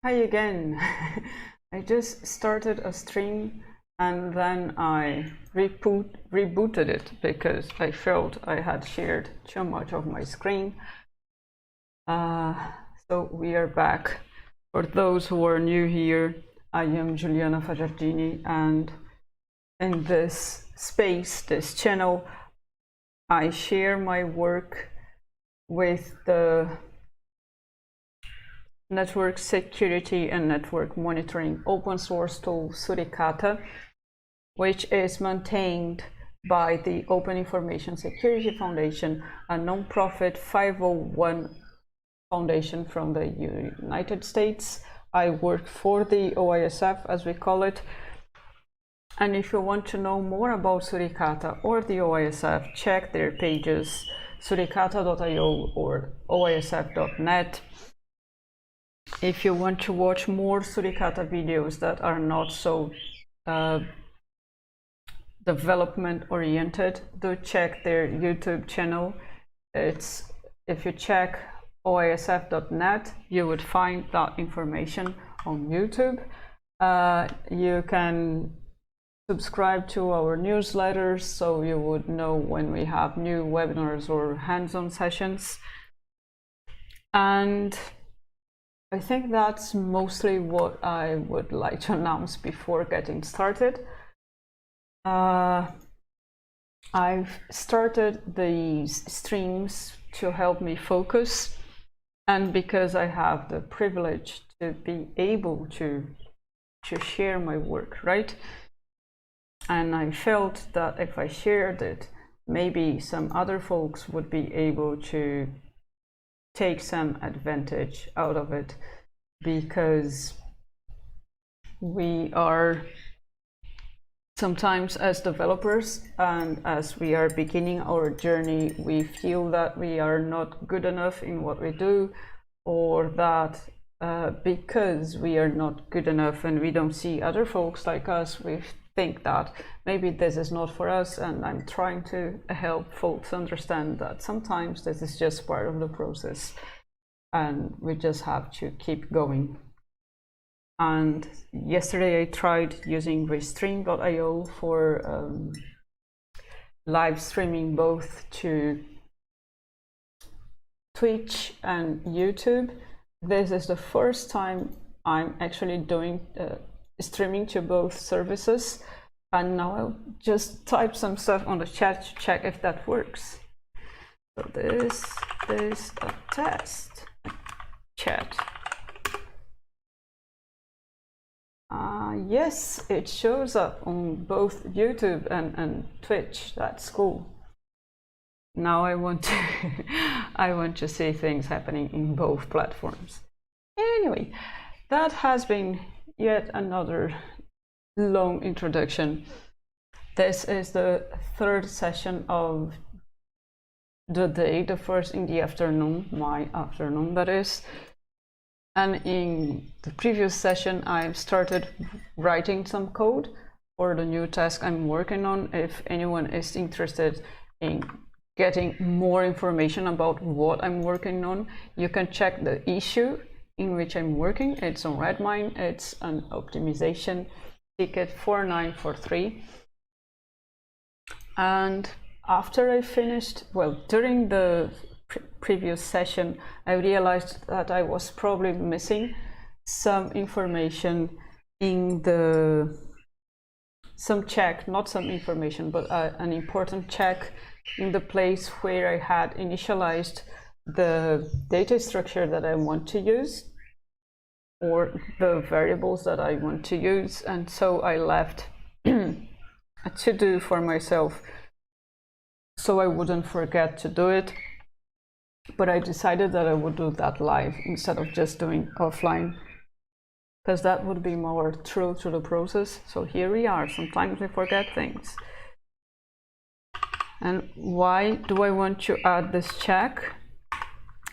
Hi again. I just started a stream and then I rebooted it because I felt I had shared too much of my screen. So we are back. For those who are new here, I am Juliana Fagiardini, and in this space, this channel, I share my work with the network security and network monitoring open source tool Suricata, which is maintained by the Open Information Security Foundation, a non-profit 501 foundation from the United States. I work for the OISF, as we call it. And if you want to know more about Suricata or the OISF, check their pages, suricata.io or oisf.net. If you want to watch more Suricata videos that are not so development oriented, do check their YouTube channel. If you check oisf.net, you would find that information on YouTube. You can subscribe to our newsletters so you would know when we have new webinars or hands-on sessions. And I think that's mostly what I would like to announce before getting started. I've started these streams to help me focus, and because I have the privilege to be able to share my work, right? And I felt that if I shared it, maybe some other folks would be able to take some advantage out of it, because we are sometimes, as developers and as we are beginning our journey, we feel that we are not good enough in what we do, or that because we are not good enough and we don't see other folks like us, we think that maybe this is not for us. And I'm trying to help folks understand that sometimes this is just part of the process and we just have to keep going. And yesterday I tried using restream.io for live streaming both to Twitch and YouTube. This is the first time I'm actually doing streaming to both services, and now I'll just type some stuff on the chat to check if that works. So this is a test chat. Yes, it shows up on both YouTube and Twitch. That's cool. Now I want to I want to see things happening in both platforms. Anyway, that has been yet another long introduction. This is the third session of the day, the first in the afternoon, my afternoon that is. And in the previous session, I started writing some code for the new task I'm working on. If anyone is interested in getting more information about what I'm working on, you can check the issue in which I'm working. It's on Redmine. It's an optimization ticket 4943. And after I finished, well, during the previous session, I realized that I was probably missing some information in some check, not some information, but an important check in the place where I had initialized the data structure that I want to use, or the variables that I want to use. And so I left a to-do for myself so I wouldn't forget to do it. But I decided that I would do that live instead of just doing offline, because that would be more true to the process. So here we are. Sometimes we forget things. And why do I want to add this check?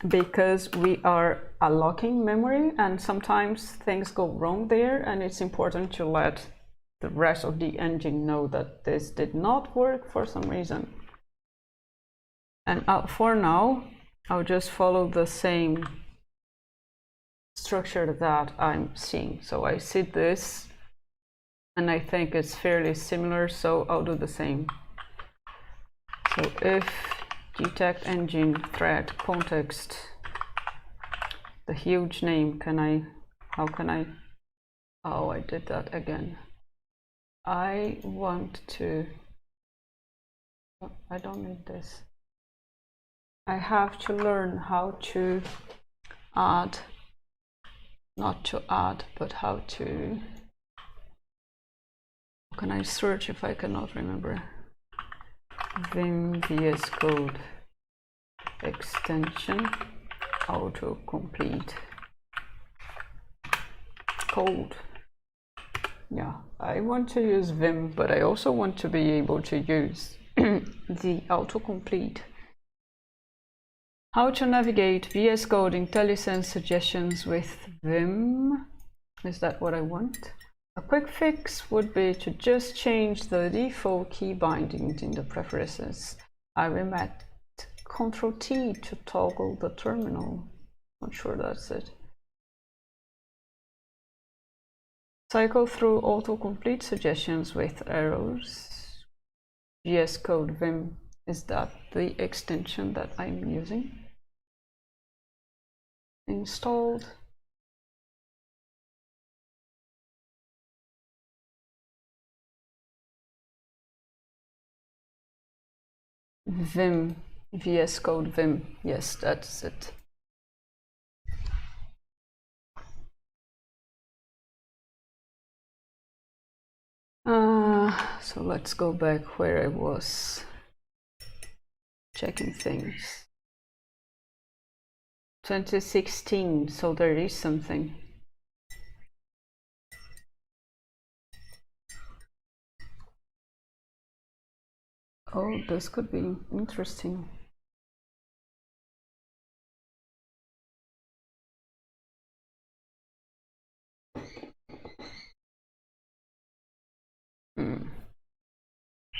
Because we are unlocking memory, and sometimes things go wrong there, and it's important to let the rest of the engine know that this did not work for some reason. And for now, I'll just follow the same structure that I'm seeing. So I see this and I think it's fairly similar, so I'll do the same. So if detect engine thread context, the huge name, how can I, oh, I did that again. I want to, I don't need this. I have to learn how to add, not to add, but how can I search if I cannot remember? Vim VS Code extension autocomplete code. Yeah, I want to use Vim, but I also want to be able to use the autocomplete. How to navigate VS Code IntelliSense suggestions with Vim? Is that what I want? A quick fix would be to just change the default key bindings in the preferences. I remet Ctrl-T to toggle the terminal. Not sure that's it. Cycle through autocomplete suggestions with arrows. VS Code Vim, is that the extension that I'm using? Installed. Vim, VS Code Vim, yes, that's it. So let's go back where I was checking things. 2016, so there is something. Oh, this could be interesting.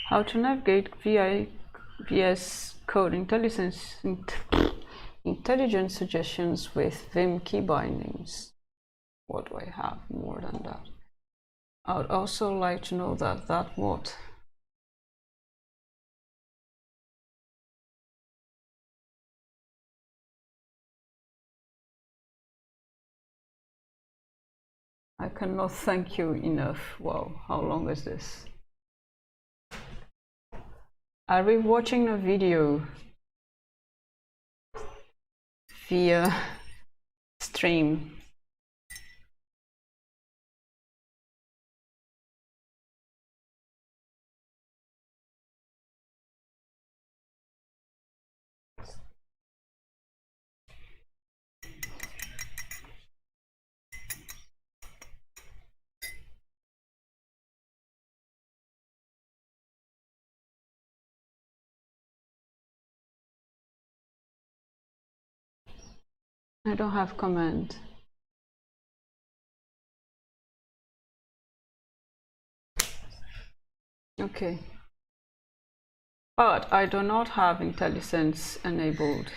How to navigate VS Code intelligent suggestions with Vim key bindings. What do I have more than that? I would also like to know that what? I cannot thank you enough. Wow, how long is this? Are we watching a video via stream? I don't have command. Okay. But I do not have IntelliSense enabled.